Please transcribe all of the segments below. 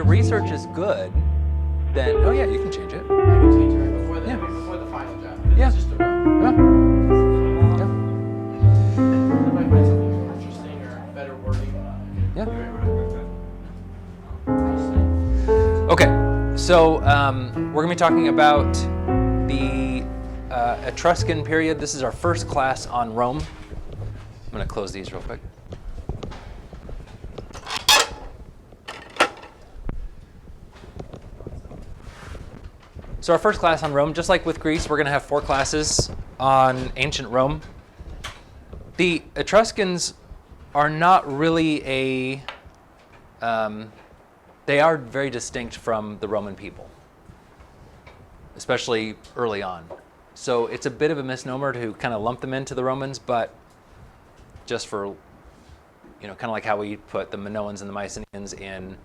your research is good, then, oh yeah, you can change it. I can change it right before the final draft. Yeah. It's just a rough. Yeah. If I find something more interesting or better wording, Yeah. Okay, so we're going to be talking about the Etruscan period. This is our first class on Rome. I'm going to close these real quick. So our first class on Rome, just like with Greece, we're going to have 4 classes on ancient Rome. The Etruscans are not really they are very distinct from the Roman people, especially early on. So it's a bit of a misnomer to kind of lump them into the Romans, but just for, kind of like how we put the Minoans and the Mycenaeans in,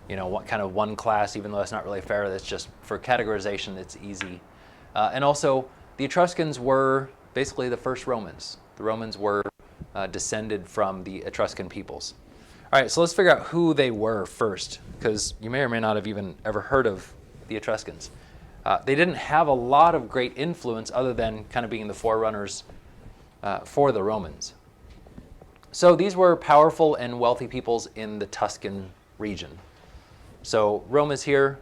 what kind of one class, even though that's not really fair. That's just for categorization, it's easy. And also, the Etruscans were basically the first Romans. The Romans were descended from the Etruscan peoples. All right, so let's figure out who they were first, because you may or may not have even ever heard of the Etruscans. They didn't have a lot of great influence other than kind of being the forerunners for the Romans. So these were powerful and wealthy peoples in the Tuscan region. So Rome is here.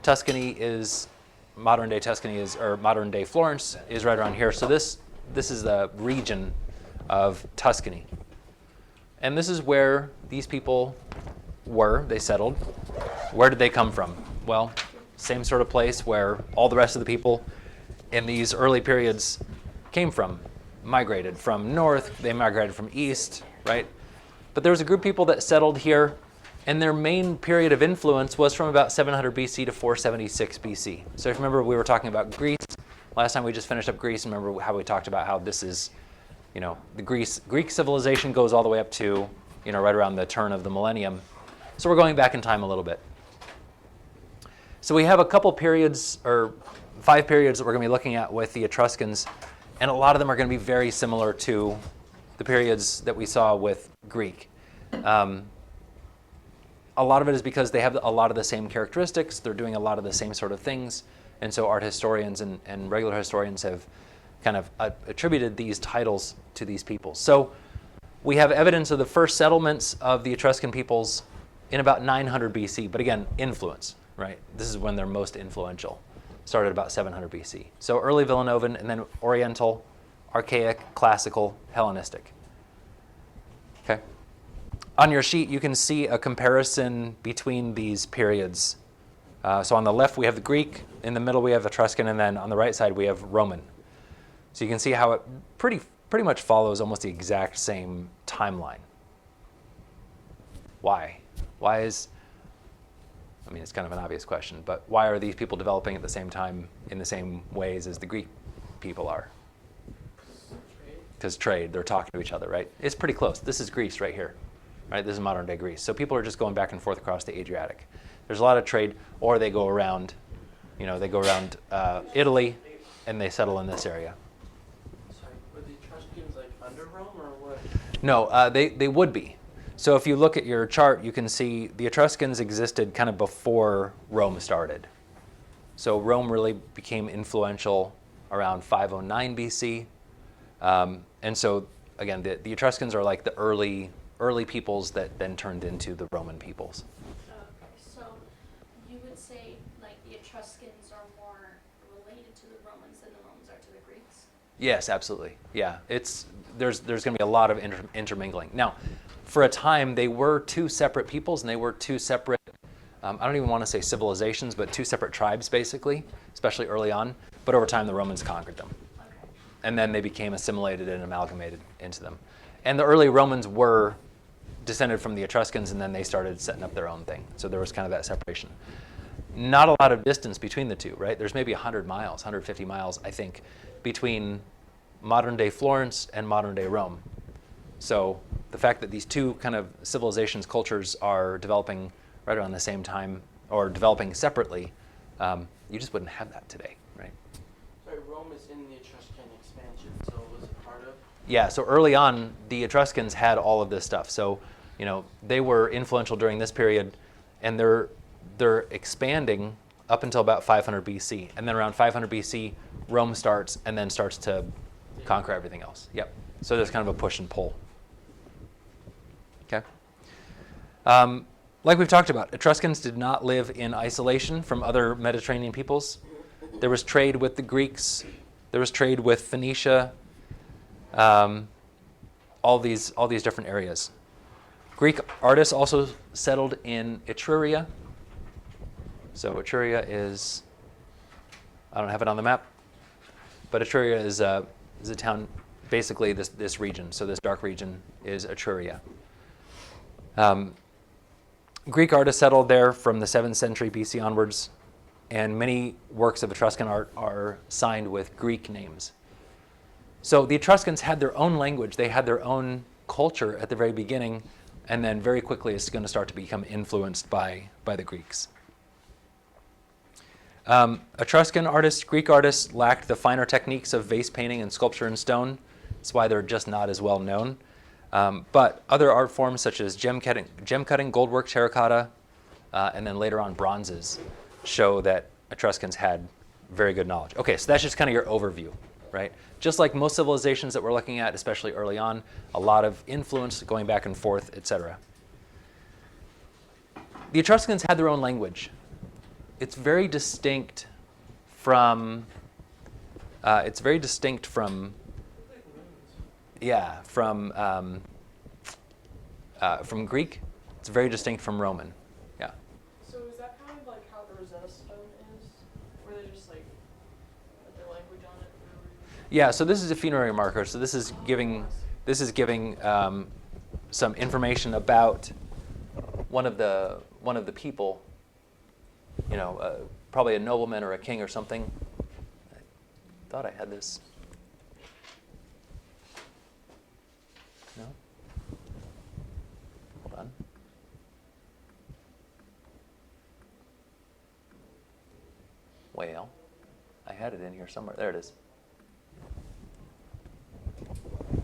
Tuscany is, modern-day Tuscany is, or modern-day Florence is right around here. So this is the region of Tuscany. And this is where these people were. They settled. Where did they come from? Well, same sort of place where all the rest of the people in these early periods came from. Migrated from north, they migrated from east, right? But there was a group of people that settled here, and their main period of influence was from about 700 BC to 476 BC. So if you remember, we were talking about Greece. Last time we just finished up Greece. Remember how we talked about how this is, the Greek civilization goes all the way up to, right around the turn of the millennium. So we're going back in time a little bit. So we have a couple periods, or 5 periods that we're going to be looking at with the Etruscans, and a lot of them are going to be very similar to the periods that we saw with Greek. A lot of it is because they have a lot of the same characteristics. They're doing a lot of the same sort of things. And so art historians and regular historians have kind of attributed these titles to these peoples. So we have evidence of the first settlements of the Etruscan peoples in about 900 BC. But again, influence, right? This is when they're most influential. Started about 700 BC. So early Villanovan, and then Oriental, Archaic, Classical, Hellenistic. Okay. On your sheet, you can see a comparison between these periods. So on the left, we have the Greek. In the middle, we have Etruscan. And then on the right side, we have Roman. So you can see how it pretty much follows almost the exact same timeline. Why? It's kind of an obvious question, but why are these people developing at the same time in the same ways as the Greek people are? Because trade, they're talking to each other, right? It's pretty close. This is Greece right here, right? This is modern day Greece. So people are just going back and forth across the Adriatic. There's a lot of trade, or they go around, Italy, and they settle in this area. Sorry, were the Etruscans like under Rome or what? No, they would be. So if you look at your chart, you can see the Etruscans existed kind of before Rome started. So Rome really became influential around 509 BC. And so, again, the Etruscans are like the early peoples that then turned into the Roman peoples. Okay, so you would say like the Etruscans are more related to the Romans than the Romans are to the Greeks? Yes, absolutely. Yeah, there's going to be a lot of intermingling. Now, for a time, they were 2 separate peoples, and they were 2 separate, I don't even want to say civilizations, but 2 separate tribes, basically, especially early on. But over time, the Romans conquered them. Okay. And then they became assimilated and amalgamated into them. And the early Romans were descended from the Etruscans, and then they started setting up their own thing. So there was kind of that separation. Not a lot of distance between the two, right? There's maybe 100 miles, 150 miles, I think, between modern-day Florence and modern-day Rome. So the fact that these 2 kind of civilizations, cultures are developing right around the same time or developing separately, you just wouldn't have that today, right? Sorry, Rome is in the Etruscan expansion, so was it part of? Yeah, so early on, the Etruscans had all of this stuff. So, they were influential during this period, and they're expanding up until about 500 BC. And then around 500 BC, Rome starts and then starts to conquer everything else. Yep. So there's kind of a push and pull. Okay. Like we've talked about, Etruscans did not live in isolation from other Mediterranean peoples. There was trade with the Greeks. There was trade with Phoenicia. All these different areas. Greek artists also settled in Etruria. So Etruria is, I don't have it on the map, but Etruria is a town, basically this region. So this dark region is Etruria. Greek artists settled there from the 7th century BC onwards, and many works of Etruscan art are signed with Greek names. So the Etruscans had their own language, they had their own culture at the very beginning, and then very quickly it's going to start to become influenced by the Greeks. Etruscan artists, Greek artists lacked the finer techniques of vase painting and sculpture in stone. That's why they're just not as well known. But other art forms such as gem cutting, goldwork, terracotta, and then later on bronzes show that Etruscans had very good knowledge. Okay, so that's just kind of your overview, right? Just like most civilizations that we're looking at, especially early on, a lot of influence going back and forth, etc. The Etruscans had their own language. It's very distinct from Greek. It's very distinct from Roman. Yeah. So is that kind of like how the Rosetta Stone is? Where they just like put their language on it? Yeah, so this is a funerary marker. So this is giving some information about one of the people, you know, probably a nobleman or a king or something. I thought I had this. No? Hold on. Well, I had it in here somewhere. There it is.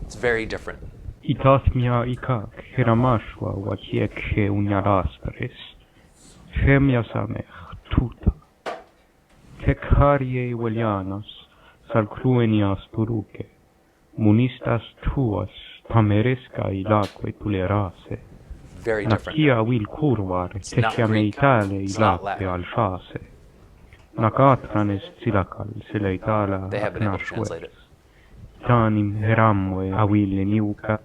It's very different. Itasmia ika hiramashwa wakiekhe unyarasparis. Femia samech tuta. Tekarie Welianos salcruenias turuke. Munistas tuas pameresca ilaque tulerase. Very different. Nakia wil curvare techiame Itale ilaque alfase. Nakatranes silakal seleitala They have been able to translate it. Tanim heramwe awile niuka. It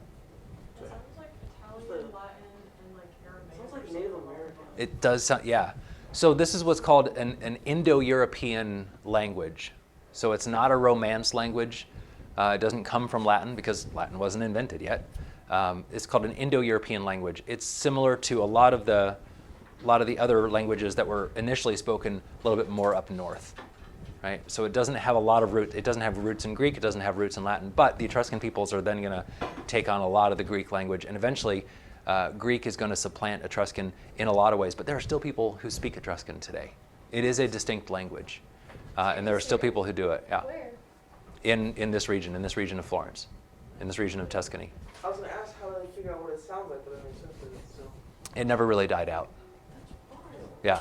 sounds like Italian, Latin, and like Aramaic. Sounds like Native American. It does sound, yeah. So this is what's called an Indo-European language. So it's not a Romance language. It doesn't come from Latin because Latin wasn't invented yet. It's called an Indo-European language. It's similar to a lot of the other languages that were initially spoken a little bit more up north, right? So it doesn't have a lot of roots. It doesn't have roots in Greek. It doesn't have roots in Latin. But the Etruscan peoples are then going to take on a lot of the Greek language, and eventually Greek is going to supplant Etruscan in a lot of ways. But there are still people who speak Etruscan today. It is a distinct language, and there are still people who do it. Yeah. Where? In this region of Florence, in this region of Tuscany. I was going to ask how do they figure out what it sounds like, but it makes sense that it's still. It never really died out. Yeah.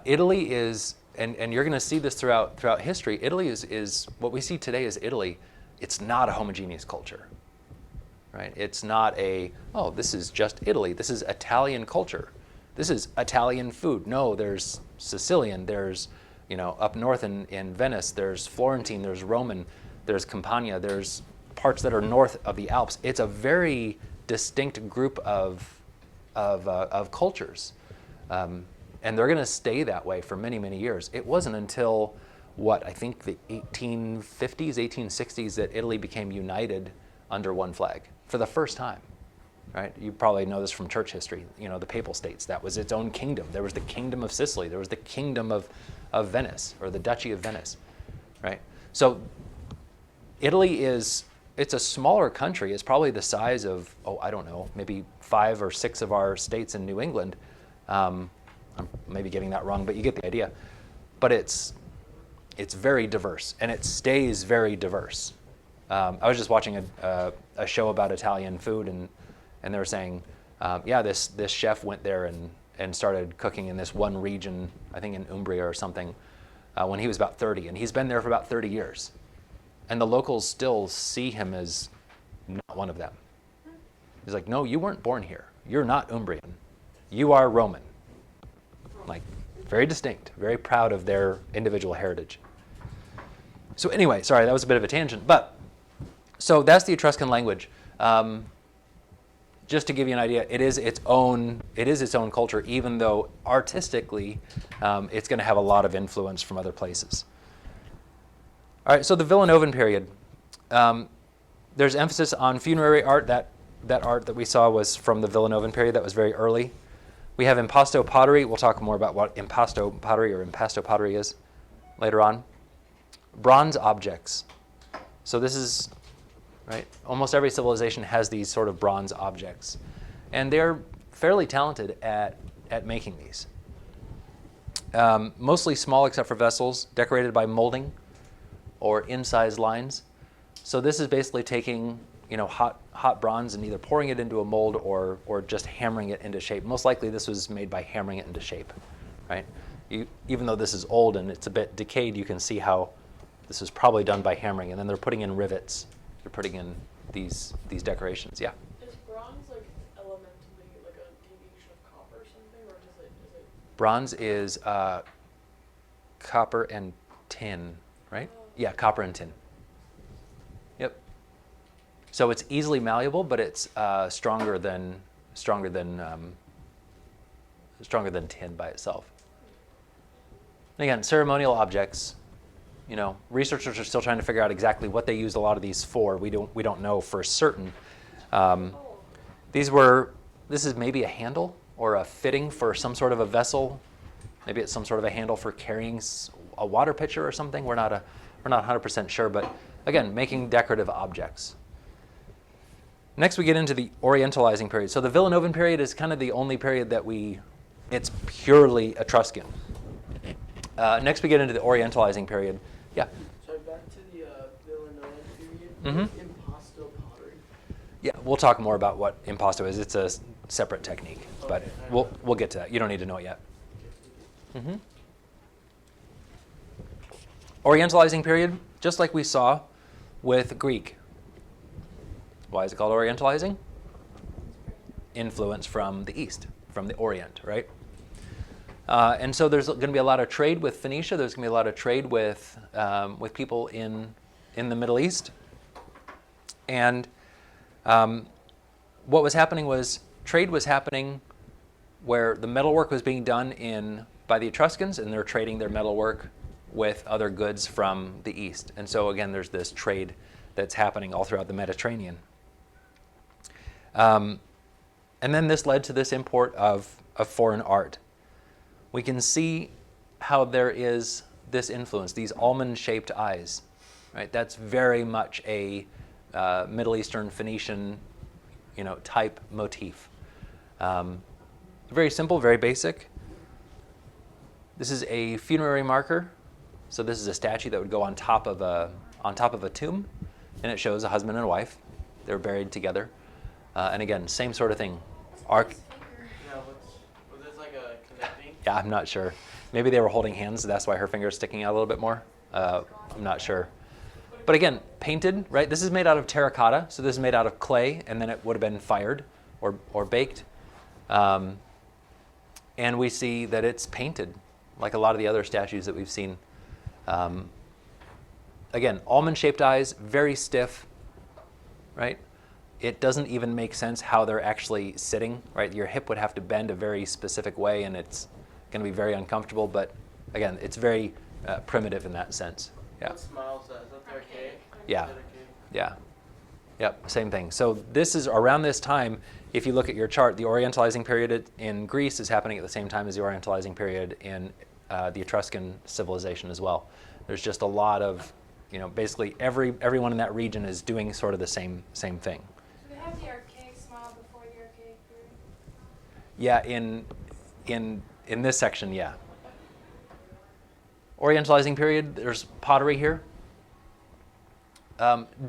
Italy is, and you're going to see this throughout history, Italy is what we see today is Italy. It's not a homogeneous culture, right? It's not this is just Italy. This is Italian culture. This is Italian food. No, there's Sicilian, there's, up north in Venice, there's Florentine, there's Roman, there's Campania, there's parts that are north of the Alps. It's a very distinct group of cultures. And they're going to stay that way for many, many years. It wasn't until, I think the 1850s, 1860s that Italy became united under one flag for the first time, right? You probably know this from church history. The Papal States, that was its own kingdom. There was the Kingdom of Sicily. There was the Kingdom of Venice, or the Duchy of Venice, right? So Italy it's a smaller country. It's probably the size of, I don't know, maybe 5 or 6 of our states in New England. I'm maybe getting that wrong, but you get the idea. But it's very diverse, and it stays very diverse. I was just watching a show about Italian food, and they were saying, this chef went there and started cooking in this one region, I think in Umbria or something, when he was about 30. And he's been there for about 30 years. And the locals still see him as not one of them. He's like, no, you weren't born here. You're not Umbrian. You are Roman. Like, very distinct, very proud of their individual heritage. So anyway, sorry, that was a bit of a tangent. But, so that's the Etruscan language. Just to give you an idea, it is its own culture, even though artistically it's going to have a lot of influence from other places. All right, so the Villanovan period. There's emphasis on funerary art. That art that we saw was from the Villanovan period. That was very early. We have impasto pottery. We'll talk more about what impasto pottery is later on. Bronze objects. So this is, right, almost every civilization has these sort of bronze objects. And they're fairly talented at making these. Mostly small except for vessels, decorated by molding or incised lines. So this is basically taking, hot bronze and either pouring it into a mold or just hammering it into shape. Most likely this was made by hammering it into shape, right? Even though this is old and it's a bit decayed, you can see how this was probably done by hammering. And then they're putting in rivets. They're putting in these decorations. Yeah. Is bronze like elementally like a deviation of copper or something, or is it? Bronze is copper and tin, right? Yeah, copper and tin. Yep. So it's easily malleable, but it's stronger than tin by itself. And again, ceremonial objects. Researchers are still trying to figure out exactly what they used a lot of these for. We don't know for certain. This is maybe a handle or a fitting for some sort of a vessel. Maybe it's some sort of a handle for carrying a water pitcher or something. We're not 100% sure, but again, making decorative objects. Next, we get into the Orientalizing period. So the Villanovan period is kind of the only period that it's purely Etruscan. Next, we get into the Orientalizing period. Yeah. Sorry, back to the Villanovan period. Mm-hmm. Impasto pottery. Yeah, we'll talk more about what impasto is. It's a separate technique, but we'll get to that. You don't need to know it yet. Mm-hmm. Orientalizing period, just like we saw with Greek. Why is it called Orientalizing? Influence from the East, from the Orient, right? And so there's going to be a lot of trade with Phoenicia. There's going to be a lot of trade with people in the Middle East. And what was happening was trade was happening where the metalwork was being done by the Etruscans, and they're trading their metalwork with other goods from the East. And so again, there's this trade that's happening all throughout the Mediterranean. And then this led to this import of foreign art. We can see how there is this influence, these almond-shaped eyes, right? That's very much a Middle Eastern Phoenician, type motif. Very simple, very basic. This is a funerary marker. So this is a statue that would go on top of a tomb, and it shows a husband and a wife. They're buried together. And again, same sort of thing. Yeah, was this like a connecting? Yeah, I'm not sure. Maybe they were holding hands, so that's why her finger is sticking out a little bit more. I'm not sure. But again, painted, right? This is made out of terracotta, so this is made out of clay, and then it would have been fired or baked. And we see that it's painted, like a lot of the other statues that we've seen. Again, almond-shaped eyes, very stiff, right? It doesn't even make sense how they're actually sitting, right? Your hip would have to bend a very specific way, and it's going to be very uncomfortable. But again, it's very primitive in that sense. Yeah. What smile is that? Is that the archaic? Yeah. Yeah. Yep. Same thing. So this is around this time. If you look at your chart, the Orientalizing period in Greece is happening at the same time as the Orientalizing period in the Etruscan civilization as well. There's just a lot of, basically everyone in that region is doing sort of the same thing. Do they have the archaic smile before the archaic period? Yeah, in this section, yeah. Orientalizing period, there's pottery here.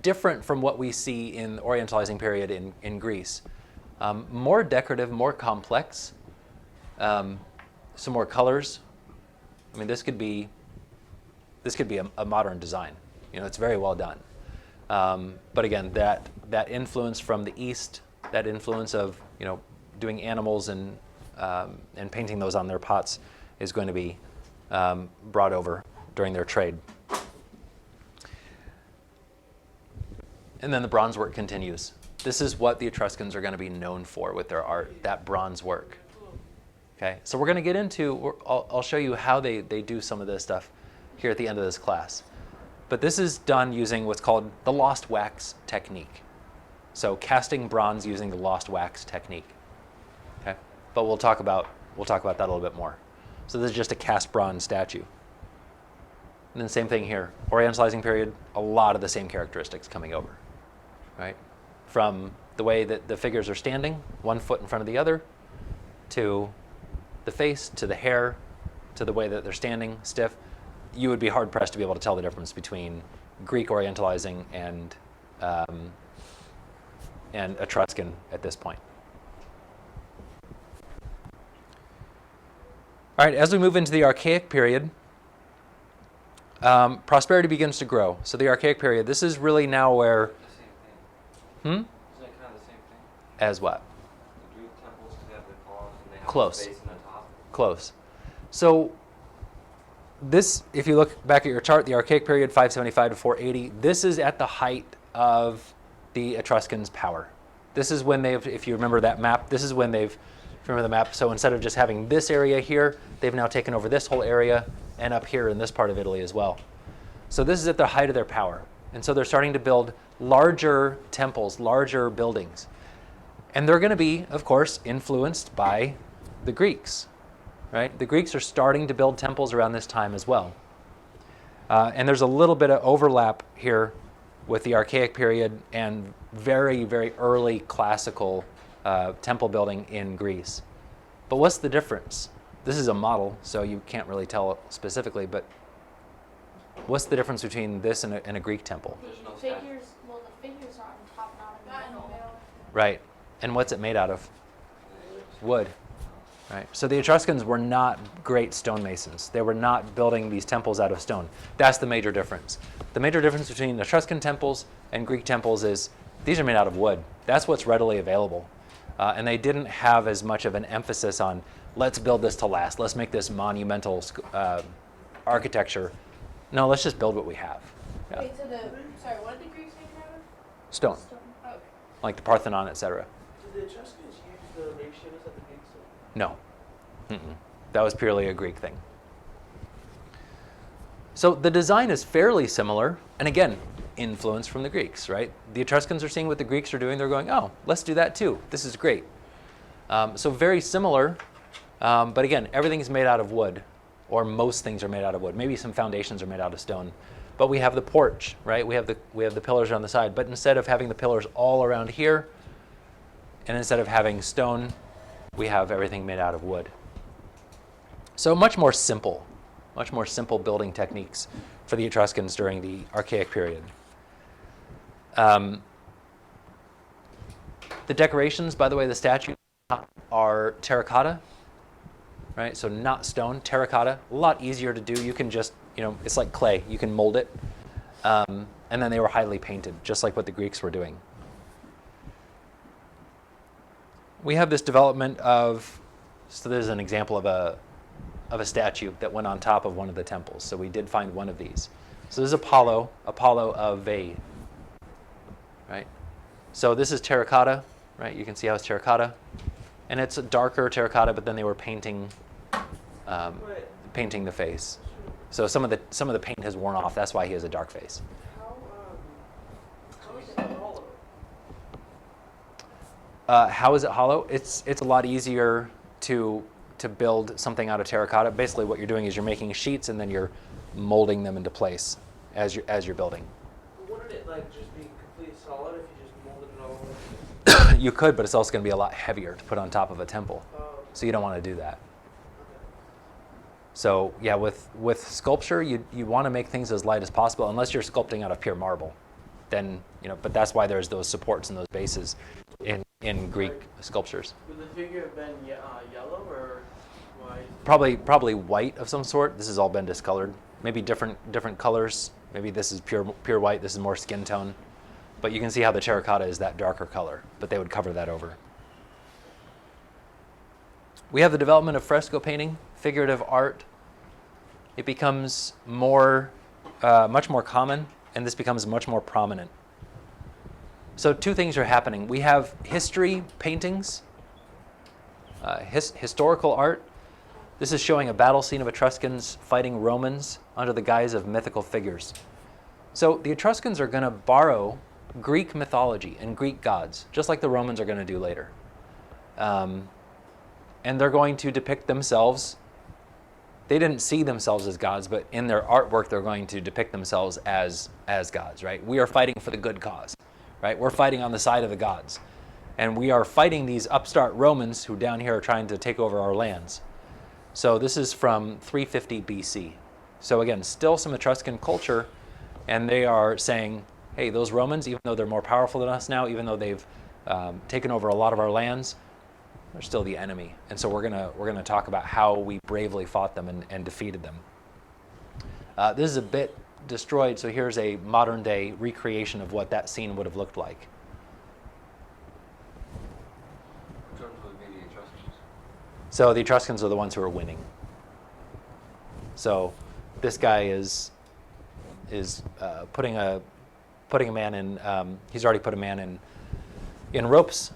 Different from what we see in the Orientalizing period in Greece. More decorative, more complex. some more colors. I mean, this could be a modern design. You know, it's very well done. But again, that influence from the East, that influence of, you know, doing animals and painting those on their pots is going to be brought over during their trade. And then the bronze work continues. This is what the Etruscans are going to be known for with their art, that bronze work. Okay, so we're going to get into, I'll show you how they do some of this stuff here at the end of this class. But this is done using what's called the lost wax technique. So casting bronze using the lost wax technique. Okay, but we'll talk about that a little bit more. So this is just a cast bronze statue. And then same thing here, Orientalizing period, a lot of the same characteristics coming over, right? From the way that the figures are standing, one foot in front of the other, to the face, to the hair, to the way that they're standing stiff. You would be hard pressed to be able to tell the difference between Greek Orientalizing and Etruscan at this point. All right, as we move into the Archaic period, prosperity begins to grow. So the Archaic period, this is really now where... Isn't it kind of the same thing? As what? The Greek temples have the columns and they have Close. the space in the top. Close. So this, if you look back at your chart, the Archaic period, 575 to 480, this is at the height of the Etruscans' power. This is when they've, if you remember that map, this is when they've, remember the map, so instead of just having this area here, they've now taken over this whole area and up here in this part of Italy as well. So this is at the height of their power. And so they're starting to build larger temples, larger buildings. And they're going to be, of course, influenced by the Greeks, right? The Greeks are starting to build temples around this time as well. And there's a little bit of overlap here with the Archaic period and very, very early classical temple building in Greece. But what's the difference? This is a model, so you can't really tell specifically, but what's the difference between this and a Greek temple? The figures are on top, not in the middle. Right. And what's it made out of? Wood. Right. So the Etruscans were not great stonemasons. They were not building these temples out of stone. That's the major difference. The major difference between Etruscan temples and Greek temples is these are made out of wood. That's what's readily available. And they didn't have as much of an emphasis on, let's build this to last. Let's make this monumental architecture. No, let's just build what we have. Yeah. Wait, sorry, what did the Greeks make it out of? Stone, Oh, okay. like the Parthenon, etc. Did the Etruscans use the ratios that the Greeks did? No. Mm-mm. That was purely a Greek thing. So the design is fairly similar, and again, influence from the Greeks, right? The Etruscans are seeing what the Greeks are doing. They're going, oh, let's do that too. This is great. So very similar, but again, everything is made out of wood, or most things are made out of wood. Maybe some foundations are made out of stone. But we have the porch, right? We have the pillars on the side. But instead of having the pillars all around here, and instead of having stone, we have everything made out of wood. So much more simple building techniques for the Etruscans during the Archaic period. The decorations, by the way, the statues are terracotta, right? So not stone, terracotta. A lot easier to do. You can just, it's like clay. You can mold it. And then they were highly painted, just like what the Greeks were doing. We have this development of, so there's an example of a statue that went on top of one of the temples. So we did find one of these. So this is Apollo of Veii, right? So this is terracotta, right? You can see how it's terracotta. And it's a darker terracotta, but then they were painting the face. So some of the paint has worn off. That's why he has a dark face. How is it hollow? How is it hollow? It's a lot easier to build something out of terracotta. Basically, what you're doing is you're making sheets and then you're molding them into place as you're building. Wouldn't it just be completely solid if you just molded it all over? You could, but it's also going to be a lot heavier to put on top of a temple. So you don't want to do that. So yeah, with sculpture, you want to make things as light as possible, unless you're sculpting out of pure marble. Then but that's why there's those supports and those bases in Greek sculptures. Would the figure have been yellow or? Probably white of some sort. This has all been discolored. Maybe different colors. Maybe this is pure white. This is more skin tone. But you can see how the terracotta is that darker color. But they would cover that over. We have the development of fresco painting, figurative art. It becomes much more common, and this becomes much more prominent. So two things are happening. We have history paintings, historical art. This is showing a battle scene of Etruscans fighting Romans under the guise of mythical figures. So the Etruscans are going to borrow Greek mythology and Greek gods, just like the Romans are going to do later. And they're going to depict themselves. They didn't see themselves as gods, but in their artwork, they're going to depict themselves as gods, right? We are fighting for the good cause, right? We're fighting on the side of the gods. And we are fighting these upstart Romans who down here are trying to take over our lands. So this is from 350 BC. So again, still some Etruscan culture, and they are saying, hey, those Romans, even though they're more powerful than us now, even though they've taken over a lot of our lands, they're still the enemy. And so we're gonna talk about how we bravely fought them and defeated them. This is a bit destroyed, so here's a modern day recreation of what that scene would have looked like. In terms of the Etruscans. So the Etruscans are the ones who are winning. So this guy is putting a man in. He's already put a man in ropes,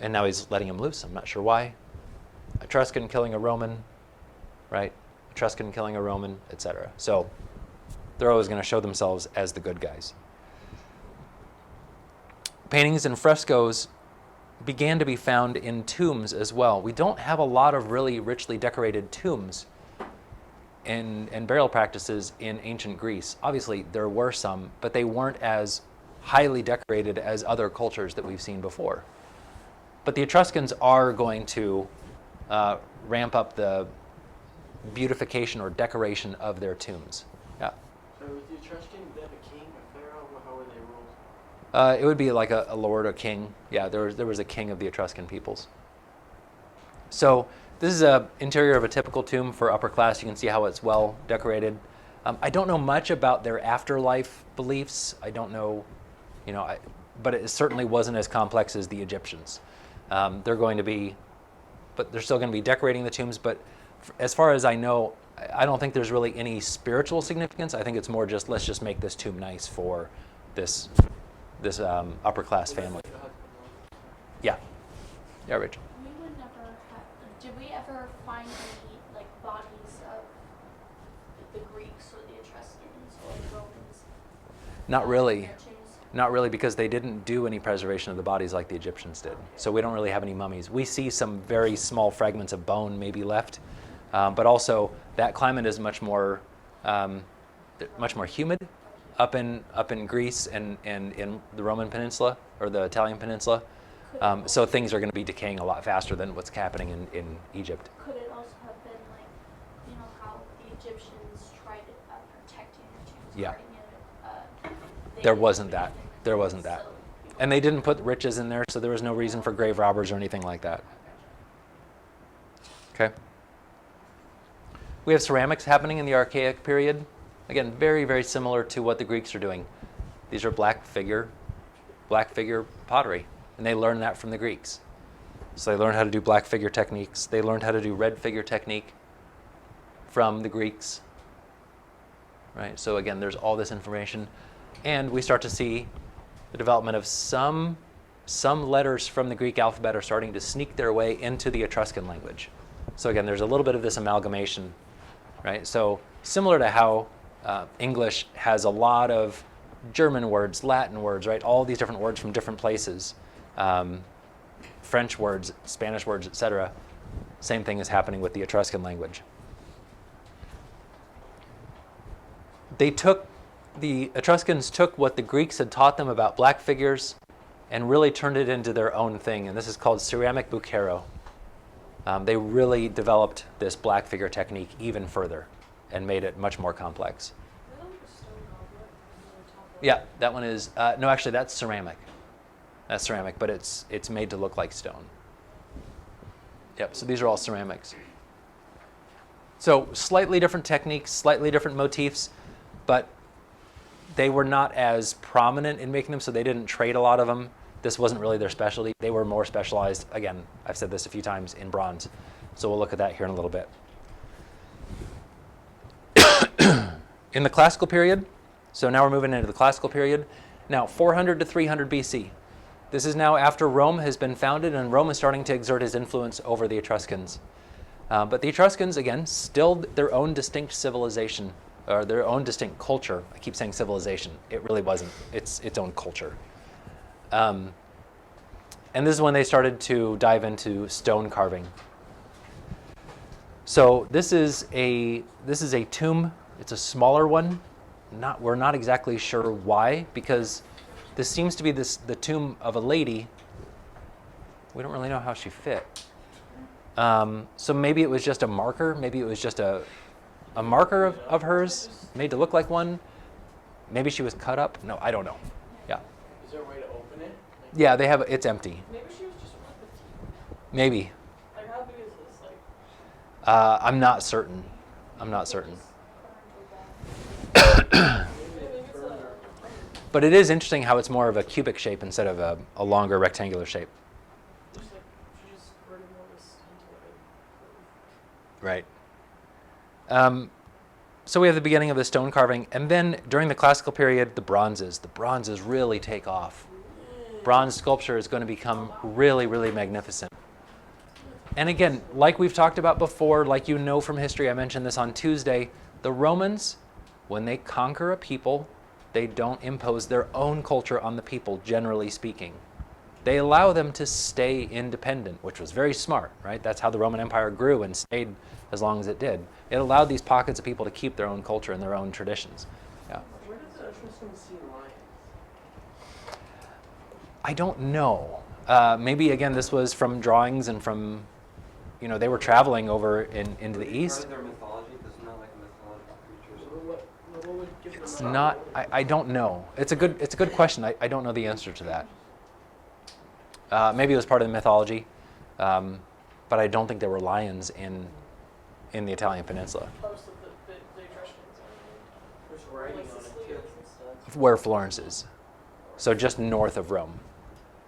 and now he's letting him loose. I'm not sure why. Etruscan killing a Roman, right? Etruscan killing a Roman, etc. So they're always going to show themselves as the good guys. Paintings and frescoes began to be found in tombs as well. We don't have a lot of really richly decorated tombs and burial practices in ancient Greece. Obviously, there were some, but they weren't as highly decorated as other cultures that we've seen before. But the Etruscans are going to ramp up the beautification or decoration of their tombs. Yeah. So with the Etruscan, they have a king, a pharaoh, how were they ruled? It would be like a lord, a king. Yeah, there was a king of the Etruscan peoples. So this is an interior of a typical tomb for upper class. You can see how it's well decorated. I don't know much about their afterlife beliefs. I don't know, but it certainly wasn't as complex as the Egyptians. They're still going to be decorating the tombs. But as far as I know, I don't think there's really any spiritual significance. I think it's more just let's just make this tomb nice for this upper class family. Yeah, Rachel. We would never have. Did we ever find any bodies of the Greeks or the Etruscans or the Romans? Not really. in their tombs? Not really, because they didn't do any preservation of the bodies like the Egyptians did. So we don't really have any mummies. We see some very small fragments of bone maybe left, but also that climate is much more humid up in Greece and in the Roman Peninsula or the Italian Peninsula. So things are going to be decaying a lot faster than what's happening in Egypt. Could it also have been how the Egyptians tried protecting their tombs? Yeah. guarding it, There wasn't that. So, And they didn't put riches in there, so there was no reason for grave robbers or anything like that. Okay. We have ceramics happening in the Archaic period. Again, very, very similar to what the Greeks are doing. These are black figure pottery, and they learned that from the Greeks. So they learned how to do black figure techniques. They learned how to do red figure technique from the Greeks. Right. So again, there's all this information, and we start to see the development of some letters from the Greek alphabet are starting to sneak their way into the Etruscan language. So again, there's a little bit of this amalgamation, right? So similar to how English has a lot of German words, Latin words, right? All these different words from different places, French words, Spanish words, etc. Same thing is happening with the Etruscan language. The Etruscans took what the Greeks had taught them about black figures and really turned it into their own thing, and this is called ceramic bucero. They really developed this black figure technique even further and made it much more complex. Is that like a stone goblet on the top of Yeah, that one is, no, actually that's ceramic. That's ceramic, but it's made to look like stone. Yep, so these are all ceramics. So slightly different techniques, slightly different motifs, but they were not as prominent in making them, so they didn't trade a lot of them. This wasn't really their specialty. They were more specialized, again, I've said this a few times, in bronze. So we'll look at that here in a little bit. In the classical period, so now we're moving into the classical period. Now, 400 to 300 BC. This is now after Rome has been founded, and Rome is starting to exert his influence over the Etruscans. But the Etruscans, again, still their own distinct civilization, or their own distinct culture. I keep saying civilization. It really wasn't. It's its own culture. And this is when they started to dive into stone carving. So this is a tomb. It's a smaller one. We're not exactly sure why, because this seems to be the tomb of a lady. We don't really know how she fit. So maybe it was just a marker. Maybe it was just a marker of hers made to look like one. Maybe she was cut up. No, I don't know. Yeah. Is there a way to open it? Yeah, they have. It's empty. Maybe she was just one of the team. Maybe. Like, how big is this? Like, I'm not certain. I'm not certain. But it is interesting how it's more of a cubic shape instead of a longer rectangular shape. just like, she just squirted more of this into Right. So we have the beginning of the stone carving, and then during the classical period, the bronzes. The bronzes really take off. Bronze sculpture is going to become really, really magnificent. And again, like we've talked about before, like you know from history, I mentioned this on Tuesday, the Romans, when they conquer a people, they don't impose their own culture on the people, generally speaking. They allow them to stay independent, which was very smart, right? That's how the Roman Empire grew and stayed as long as it did. It allowed these pockets of people to keep their own culture and their own traditions. Yeah. Where did the Etruscans see lions? I don't know. Maybe, again, this was from drawings and from, they were traveling over into the east. Part of their mythology, isn't that like a mythological creature? What would give them It's that? not, I don't know. It's a good question. I don't know the answer to that. Maybe it was part of the mythology, but I don't think there were lions in the Italian peninsula, most of the Etruscans. There's Or writing like on it Sicilians too. and stuff. where Florence is. So just north of Rome.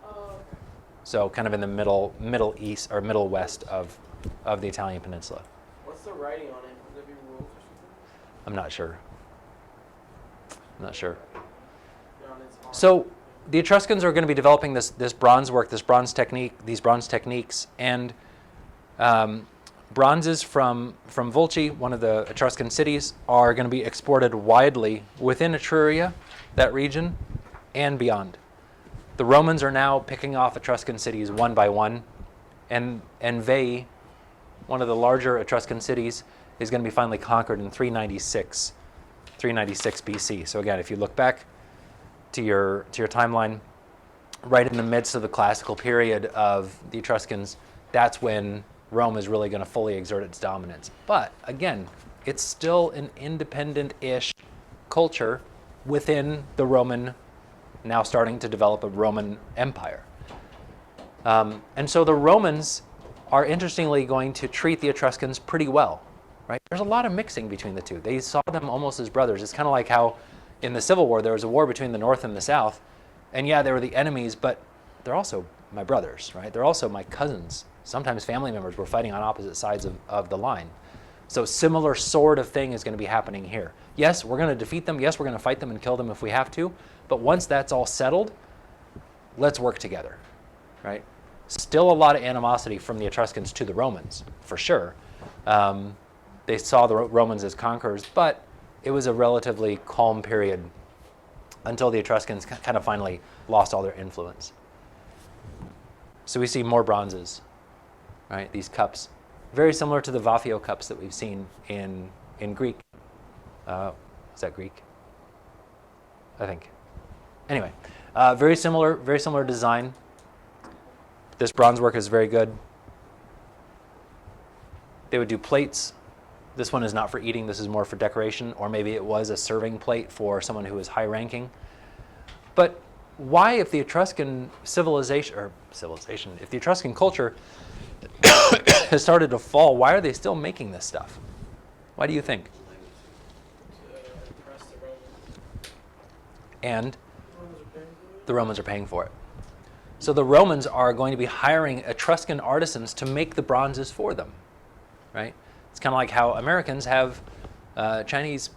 Oh, okay. So kind of in the middle east or middle west of the Italian peninsula. What's the writing on it? Would there be rules or something? I'm not sure. They're on its arm. So the Etruscans are going to be developing this bronze work, these bronze techniques, and bronzes from Volci, one of the Etruscan cities, are going to be exported widely within Etruria, that region, and beyond. The Romans are now picking off Etruscan cities one by one, and Veii, one of the larger Etruscan cities, is going to be finally conquered in 396 BC. So again, if you look back to your timeline, right in the midst of the classical period of the Etruscans, that's when Rome is really going to fully exert its dominance. But again, it's still an independent-ish culture within the Roman, now starting to develop a Roman Empire. And so the Romans are interestingly going to treat the Etruscans pretty well, right? There's a lot of mixing between the two. They saw them almost as brothers. It's kind of like how in the Civil War there was a war between the North and the South. And yeah, they were the enemies, but they're also my brothers, right? They're also my cousins. Sometimes family members were fighting on opposite sides of the line. So similar sort of thing is going to be happening here. Yes, we're going to defeat them. Yes, we're going to fight them and kill them if we have to. But once that's all settled, let's work together, right? Still a lot of animosity from the Etruscans to the Romans, for sure. They saw the Romans as conquerors, but it was a relatively calm period until the Etruscans kind of finally lost all their influence. So we see more bronzes, right? These cups, very similar to the Vaphio cups that we've seen in Greek. Is that Greek? I think. Anyway, very similar design. This bronze work is very good. They would do plates. This one is not for eating. This is more for decoration, or maybe it was a serving plate for someone who was high-ranking. But why, if the Etruscan if the Etruscan culture has started to fall, why are they still making this stuff? Why do you think? To impress the Romans. And Romans are paying for it? the Romans are paying for it. So the Romans are going to be hiring Etruscan artisans to make the bronzes for them, right? It's kind of like how Americans have Chinese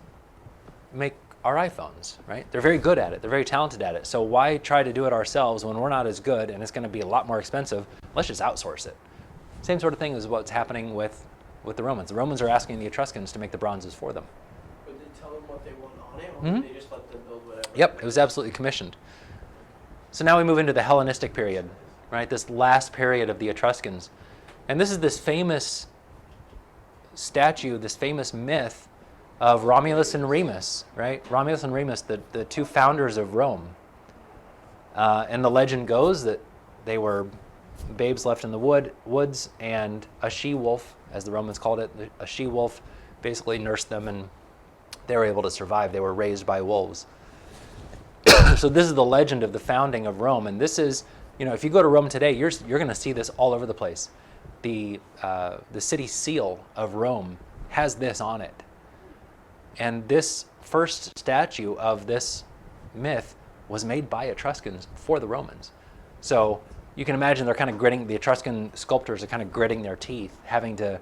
make our iPhones, right? They're very good at it. They're very talented at it. So why try to do it ourselves when we're not as good and it's going to be a lot more expensive? Let's just outsource it. Same sort of thing is what's happening with the Romans. The Romans are asking the Etruscans to make the bronzes for them. But they tell them what they want on it, or Mhm. they just let them build whatever? Yep, it was absolutely commissioned. So now we move into the Hellenistic period, right? This last period of the Etruscans. And this is this famous statue, this famous myth of Romulus and Remus, right? Romulus and Remus, the two founders of Rome. And the legend goes that they were babes left in the woods, and a she-wolf, as the Romans called it, a she-wolf basically nursed them, and they were able to survive. They were raised by wolves. So this is the legend of the founding of Rome, and this is, if you go to Rome today, you're going to see this all over the place. The city seal of Rome has this on it, and this first statue of this myth was made by Etruscans for the Romans. So you can imagine they're kind of gritting. The Etruscan sculptors are kind of gritting their teeth, having to,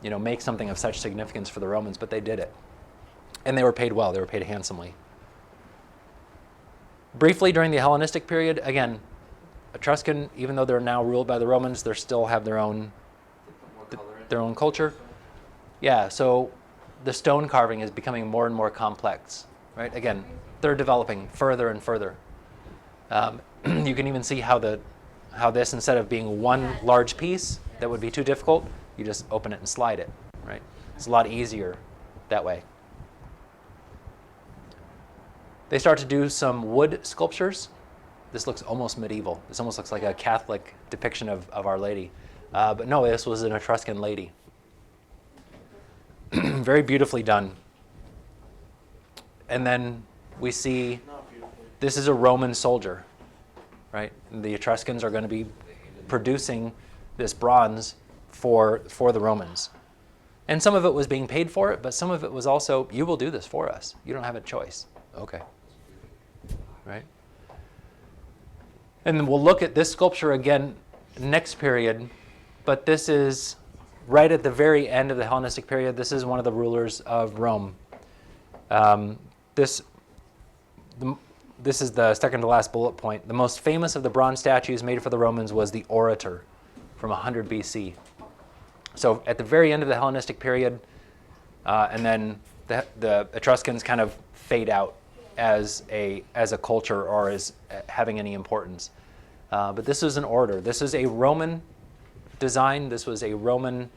make something of such significance for the Romans, but they did it, and they were paid well. They were paid handsomely. Briefly, during the Hellenistic period, again, Etruscan, even though they're now ruled by the Romans, they still have their own culture. Yeah, so the stone carving is becoming more and more complex, right? Again, they're developing further and further. You can even see how this, instead of being one large piece that would be too difficult, you just open it and slide it, right? It's a lot easier that way. They start to do some wood sculptures. This looks almost medieval. This almost looks like a Catholic depiction of Our Lady. But no, this was an Etruscan lady. Very beautifully done. And then we see Not beautifully. this is a Roman soldier, right? The Etruscans are going to be producing this bronze for the Romans. And some of it was being paid for it, but some of it was also, you will do this for us. You don't have a choice. Okay. Right? And then we'll look at this sculpture again next period, but this is right at the very end of the Hellenistic period. This is one of the rulers of Rome. This is the second to last bullet point. The most famous of the bronze statues made for the Romans was the Orator from 100 BC. So at the very end of the Hellenistic period, and then the Etruscans kind of fade out as a culture or as having any importance. But this is an orator. This is a Roman design. This was a Roman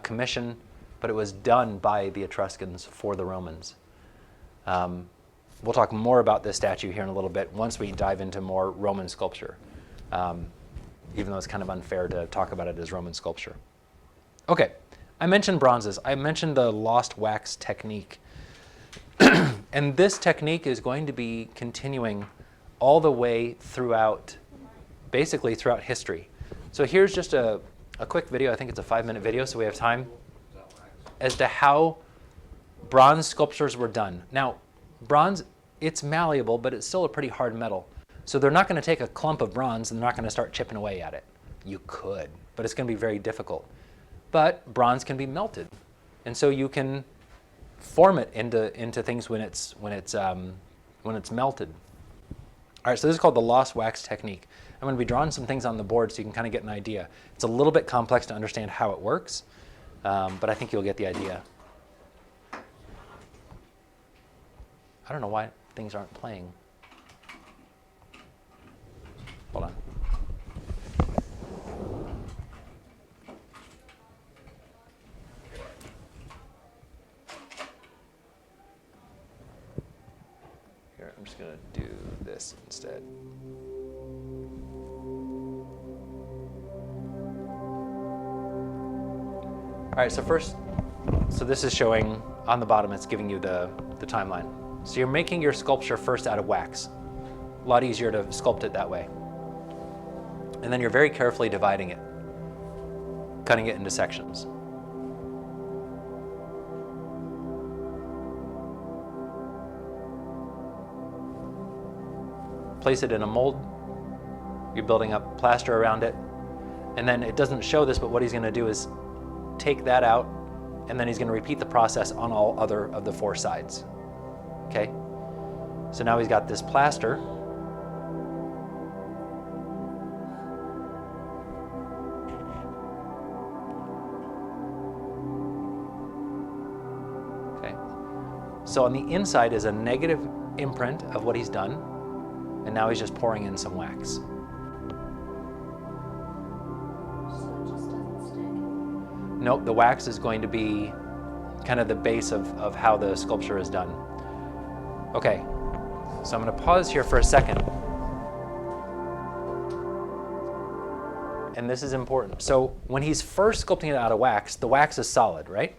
commission, but it was done by the Etruscans for the Romans. We'll talk more about this statue here in a little bit once we dive into more Roman sculpture, even though it's kind of unfair to talk about it as Roman sculpture. Okay, I mentioned bronzes. I mentioned the lost wax technique. And this technique is going to be continuing all the way throughout, basically throughout history. So here's just a quick video. I think it's a 5-minute video, so we have time, as to how bronze sculptures were done. Now, bronze, it's malleable, but it's still a pretty hard metal. So they're not going to take a clump of bronze and they're not going to start chipping away at it. You could, but it's going to be very difficult. But bronze can be melted, and so you can form it into things when it's melted. All right, so this is called the lost wax technique. I'm going to be drawing some things on the board so you can kind of get an idea. It's a little bit complex to understand how it works, but I think you'll get the idea. I don't know why things aren't playing. Hold on. Here, I'm just going to do this instead. All right, so this is showing on the bottom, it's giving you the timeline. So you're making your sculpture first out of wax. A lot easier to sculpt it that way. And then you're very carefully dividing it, cutting it into sections. place it in a mold. You're building up plaster around it. And then it doesn't show this, but what he's going to do is take that out, and then he's going to repeat the process on all other of the 4 sides. Okay? So now he's got this plaster. Okay. So on the inside is a negative imprint of what he's done, and now he's just pouring in some wax. So it just doesn't stick. Nope, the wax is going to be kind of the base of how the sculpture is done. Okay, so I'm going to pause here for a second. And this is important. So when he's first sculpting it out of wax, the wax is solid, right?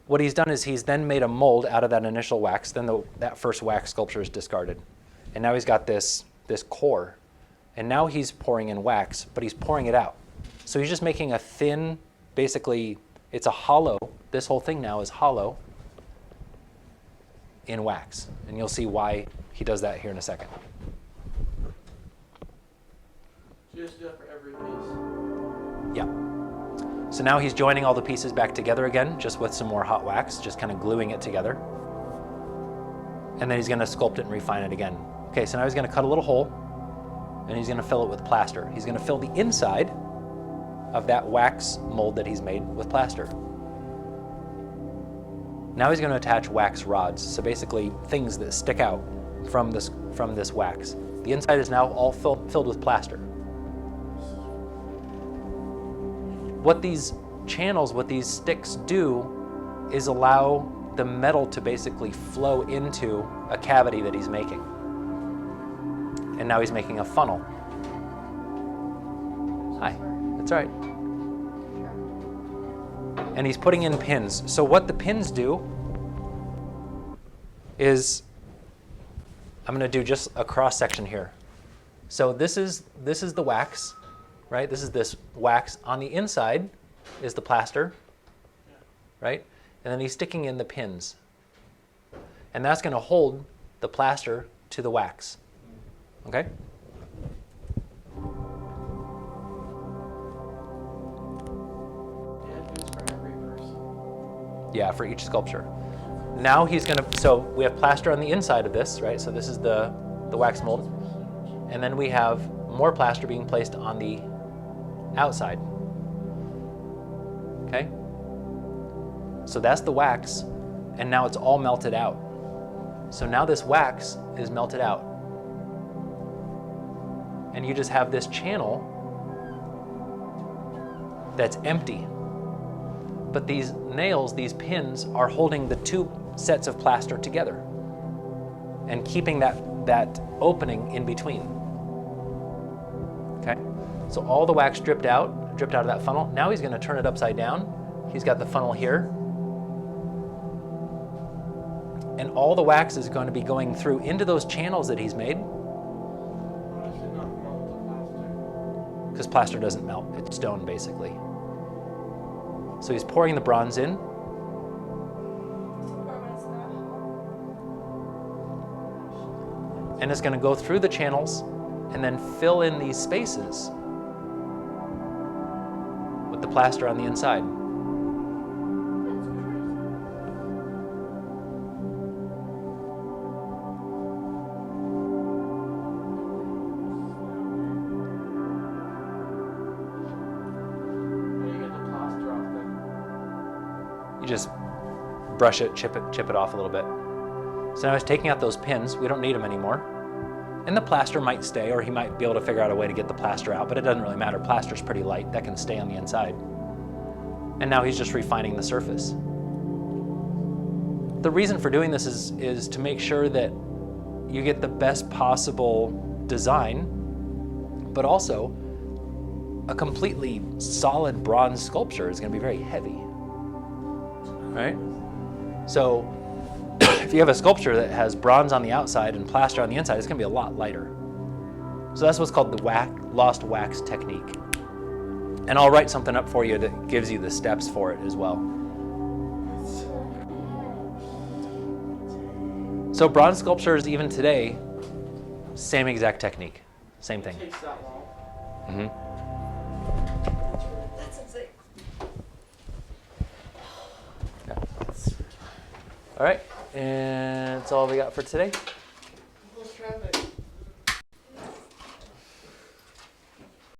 What he's done is he's then made a mold out of that initial wax, then that first wax sculpture is discarded. And now he's got this core. And now he's pouring in wax, but he's pouring it out. So he's just making a thin, basically, it's a hollow. This whole thing now is hollow in wax. And you'll see why he does that here in a second. So you just do that for every piece. Yeah. So now he's joining all the pieces back together again, just with some more hot wax, just kind of gluing it together. And then he's going to sculpt it and refine it again. Okay, so now he's going to cut a little hole, and he's going to fill it with plaster. He's going to fill the inside of that wax mold that he's made with plaster. Now he's going to attach wax rods, so basically things that stick out from this wax. The inside is now all filled with plaster. What these channels, what these sticks do is allow the metal to basically flow into a cavity that he's making. And now he's making a funnel. Hi, that's all right. And he's putting in pins. So what the pins do is, I'm going to do just a cross section here. So this is the wax, right? This is this wax. On the inside is the plaster, right? And then he's sticking in the pins. And that's going to hold the plaster to the wax. Okay? Yeah, for each sculpture. Now he's going to, so we have plaster on the inside of this, right? So this is the wax mold. And then we have more plaster being placed on the outside. Okay? So that's the wax, and now it's all melted out. So now this wax is melted out. And you just have this channel that's empty. But these nails, these pins, are holding the 2 sets of plaster together and keeping that opening in between. Okay? So all the wax dripped out of that funnel. Now he's going to turn it upside down. He's got the funnel here. And all the wax is going to be going through into those channels that he's made. Why does it not melt the plaster? Because plaster doesn't melt. It's stone, basically. So he's pouring the bronze in. And it's going to go through the channels and then fill in these spaces with the plaster on the inside. How do you get the plaster off then? You just brush it, chip it off a little bit. So now he's taking out those pins. We don't need them anymore. And the plaster might stay, or he might be able to figure out a way to get the plaster out, but it doesn't really matter. Plaster's pretty light. That can stay on the inside. And now he's just refining the surface. The reason for doing this is to make sure that you get the best possible design, but also a completely solid bronze sculpture is going to be very heavy, right? So if you have a sculpture that has bronze on the outside and plaster on the inside, it's going to be a lot lighter. So that's what's called the lost wax technique. And I'll write something up for you that gives you the steps for it as well. So bronze sculptures, even today, Same exact technique. Same thing. It takes that long. Hmm. That's insane. All right, and that's all we got for today.